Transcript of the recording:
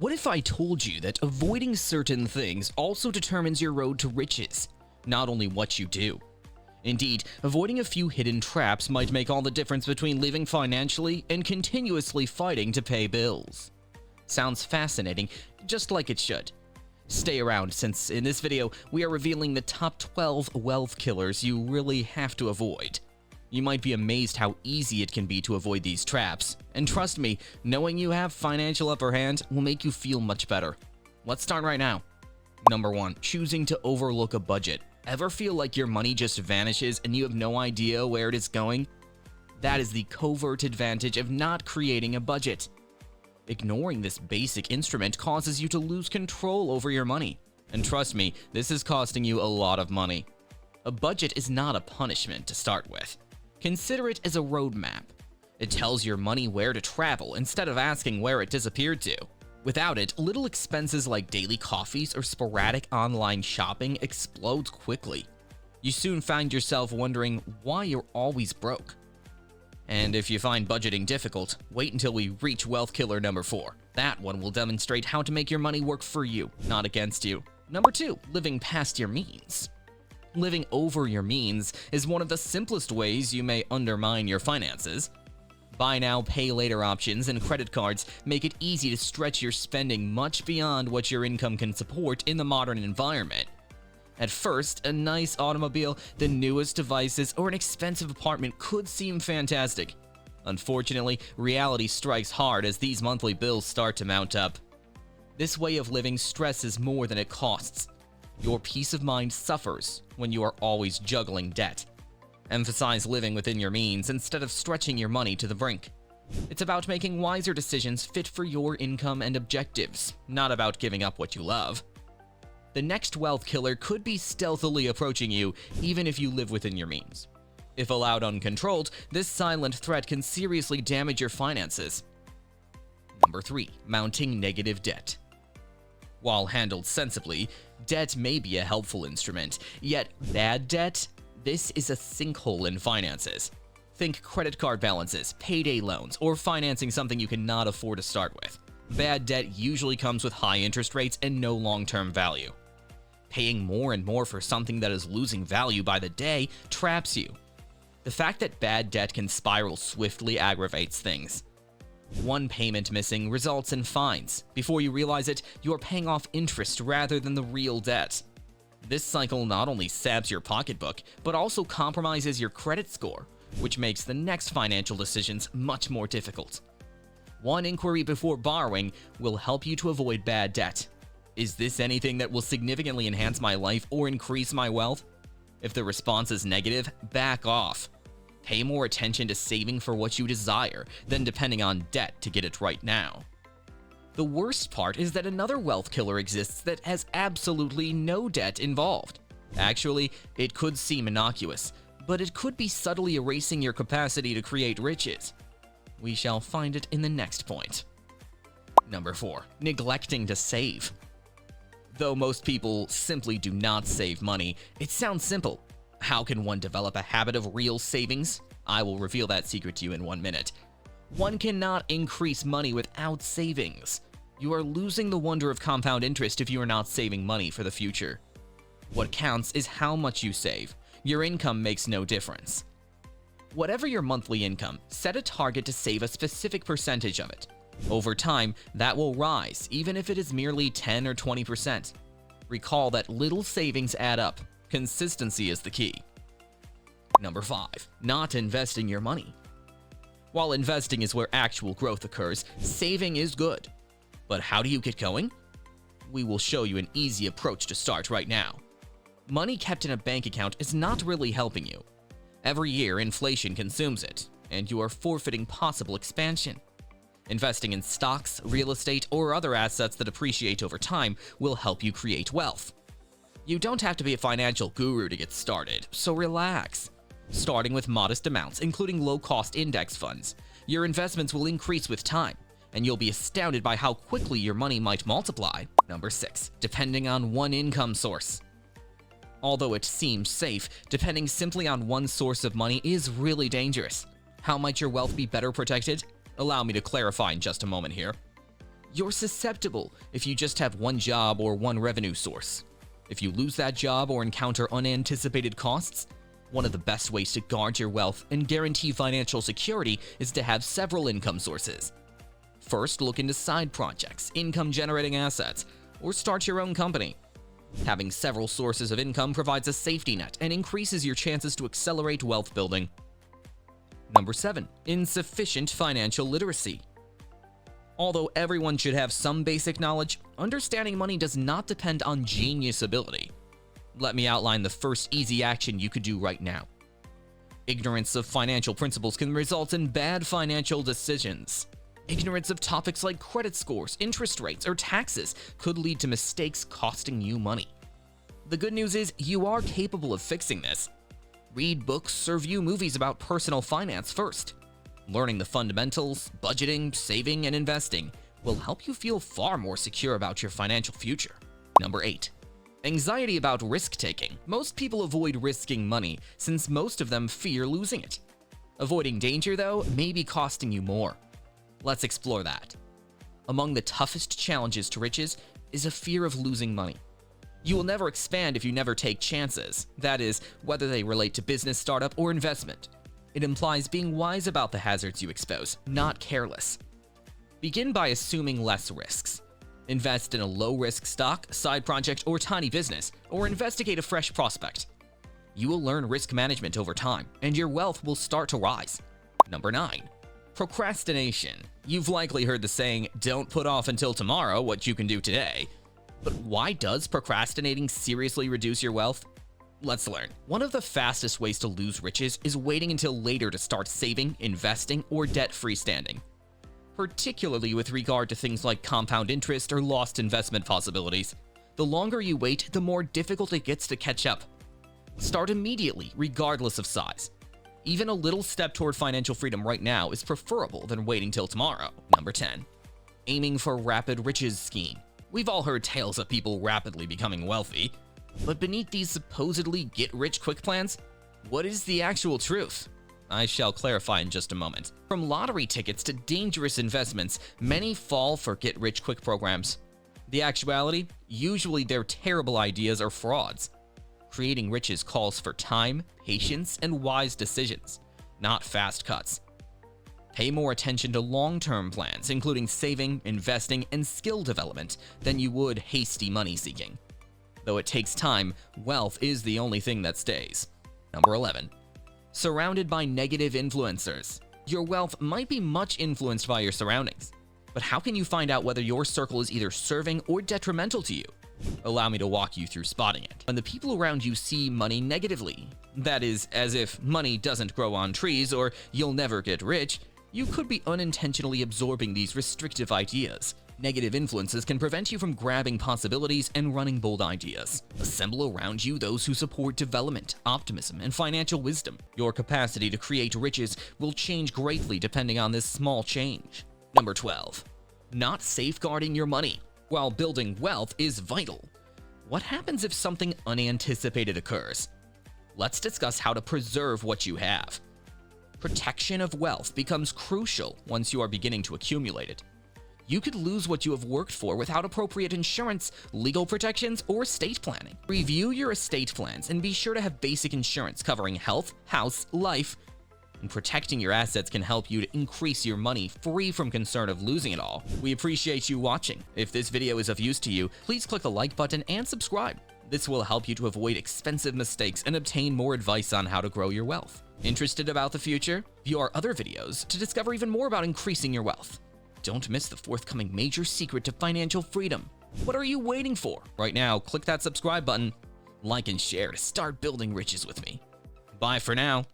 What if I told you that avoiding certain things also determines your road to riches, not only what you do? Indeed, avoiding a few hidden traps might make all the difference between living financially and continuously fighting to pay bills. Sounds fascinating, just like it should. Stay around, since in this video, we are revealing the top 12 wealth killers you really have to avoid. You might be amazed how easy it can be to avoid these traps, and trust me, knowing you have financial upper hand will make you feel much better. Let's start right now. Number 1. Choosing to overlook a budget. Ever feel like your money just vanishes and you have no idea where it is going? That is the covert advantage of not creating a budget. Ignoring this basic instrument causes you to lose control over your money. And trust me, this is costing you a lot of money. A budget is not a punishment to start with. Consider it as a roadmap. It tells your money where to travel instead of asking where it disappeared to. Without it, little expenses like daily coffees or sporadic online shopping explode quickly. You soon find yourself wondering why you're always broke. And if you find budgeting difficult, wait until we reach wealth killer number 4. That one will demonstrate how to make your money work for you, not against you. Number 2, living past your means. Living over your means is one of the simplest ways you may undermine your finances. Buy now, pay later options and credit cards make it easy to stretch your spending much beyond what your income can support in the modern environment. At first, a nice automobile, the newest devices, or an expensive apartment could seem fantastic. Unfortunately, reality strikes hard as these monthly bills start to mount up. This way of living stresses more than it costs. Your peace of mind suffers when you are always juggling debt. Emphasize living within your means instead of stretching your money to the brink. It's about making wiser decisions fit for your income and objectives, not about giving up what you love. The next wealth killer could be stealthily approaching you, even if you live within your means. If allowed uncontrolled, this silent threat can seriously damage your finances. Number 3. Mounting negative debt. While handled sensibly, debt may be a helpful instrument, yet bad debt? This is a sinkhole in finances. Think credit card balances, payday loans, or financing something you cannot afford to start with. Bad debt usually comes with high interest rates and no long-term value. Paying more and more for something that is losing value by the day traps you. The fact that bad debt can spiral swiftly aggravates things. One payment missing results in fines. Before you realize it, you are paying off interest rather than the real debt. This cycle not only saps your pocketbook, but also compromises your credit score, which makes the next financial decisions much more difficult. One inquiry before borrowing will help you to avoid bad debt. Is this anything that will significantly enhance my life or increase my wealth? If the response is negative, back off. Pay more attention to saving for what you desire than depending on debt to get it right now. The worst part is that another wealth killer exists that has absolutely no debt involved. Actually, it could seem innocuous, but it could be subtly erasing your capacity to create riches. We shall find it in the next point. Number 4. Neglecting to save. Though most people simply do not save money, it sounds simple. How can one develop a habit of real savings? I will reveal that secret to you in 1 minute. One cannot increase money without savings. You are losing the wonder of compound interest if you are not saving money for the future. What counts is how much you save. Your income makes no difference. Whatever your monthly income, set a target to save a specific percentage of it. Over time, that will rise, even if it is merely 10 or 20%. Recall that little savings add up. Consistency is the key. Number 5. Not investing your money. While investing is where actual growth occurs, saving is good. But how do you get going? We will show you an easy approach to start right now. Money kept in a bank account is not really helping you. Every year, inflation consumes it, and you are forfeiting possible expansion. Investing in stocks, real estate, or other assets that appreciate over time will help you create wealth. You don't have to be a financial guru to get started, so relax. Starting with modest amounts, including low-cost index funds, your investments will increase with time, and you'll be astounded by how quickly your money might multiply. Number 6. Depending on one income source. Although it seems safe, depending simply on one source of money is really dangerous. How might your wealth be better protected? Allow me to clarify in just a moment here. You're susceptible if you just have one job or one revenue source. If you lose that job or encounter unanticipated costs, one of the best ways to guard your wealth and guarantee financial security is to have several income sources. First, look into side projects, income-generating assets, or start your own company. Having several sources of income provides a safety net and increases your chances to accelerate wealth building. Number 7. Insufficient financial literacy. Although everyone should have some basic knowledge, understanding money does not depend on genius ability. Let me outline the first easy action you could do right now. Ignorance of financial principles can result in bad financial decisions. Ignorance of topics like credit scores, interest rates, or taxes could lead to mistakes costing you money. The good news is you are capable of fixing this. Read books or view movies about personal finance first. Learning the fundamentals, budgeting, saving, and investing will help you feel far more secure about your financial future. Number 8. Anxiety about risk-taking. Most people avoid risking money since most of them fear losing it. Avoiding danger, though, may be costing you more. Let's explore that. Among the toughest challenges to riches is a fear of losing money. You will never expand if you never take chances, that is, whether they relate to business startup or investment. It implies being wise about the hazards you expose, not careless. Begin by assuming less risks. Invest in a low-risk stock, side project, or tiny business, or investigate a fresh prospect. You will learn risk management over time, and your wealth will start to rise. Number 9. Procrastination. You've likely heard the saying, "Don't put off until tomorrow what you can do today." But why does procrastinating seriously reduce your wealth? Let's learn. One of the fastest ways to lose riches is waiting until later to start saving, investing, or debt-free standing. Particularly with regard to things like compound interest or lost investment possibilities. The longer you wait, the more difficult it gets to catch up. Start immediately, regardless of size. Even a little step toward financial freedom right now is preferable than waiting till tomorrow. Number 10. Aiming for rapid riches scheme. We've all heard tales of people rapidly becoming wealthy. But beneath these supposedly get-rich-quick plans, what is the actual truth? I shall clarify in just a moment. From lottery tickets to dangerous investments, many fall for get-rich-quick programs. The actuality? Usually they're terrible ideas or frauds. Creating riches calls for time, patience, and wise decisions, not fast cuts. Pay more attention to long-term plans, including saving, investing, and skill development, than you would hasty money seeking. Though it takes time, wealth is the only thing that stays. Number 11. Surrounded by negative influencers. Your wealth might be much influenced by your surroundings, but how can you find out whether your circle is either serving or detrimental to you? Allow me to walk you through spotting it. When the people around you see money negatively, that is, as if money doesn't grow on trees or you'll never get rich, you could be unintentionally absorbing these restrictive ideas. Negative influences can prevent you from grabbing possibilities and running bold ideas. Assemble around you those who support development, optimism, and financial wisdom. Your capacity to create riches will change greatly depending on this small change. Number 12. Not safeguarding your money. While building wealth is vital, what happens if something unanticipated occurs? Let's discuss how to preserve what you have. Protection of wealth becomes crucial once you are beginning to accumulate it. You could lose what you have worked for without appropriate insurance, legal protections, or estate planning. Review your estate plans and be sure to have basic insurance covering health, house, life, and protecting your assets can help you to increase your money free from concern of losing it all. We appreciate you watching. If this video is of use to you, please click the like button and subscribe. This will help you to avoid expensive mistakes and obtain more advice on how to grow your wealth. Interested about the future? View our other videos to discover even more about increasing your wealth. Don't miss the forthcoming major secret to financial freedom. What are you waiting for? Right now, click that subscribe button, like and share to start building riches with me. Bye for now.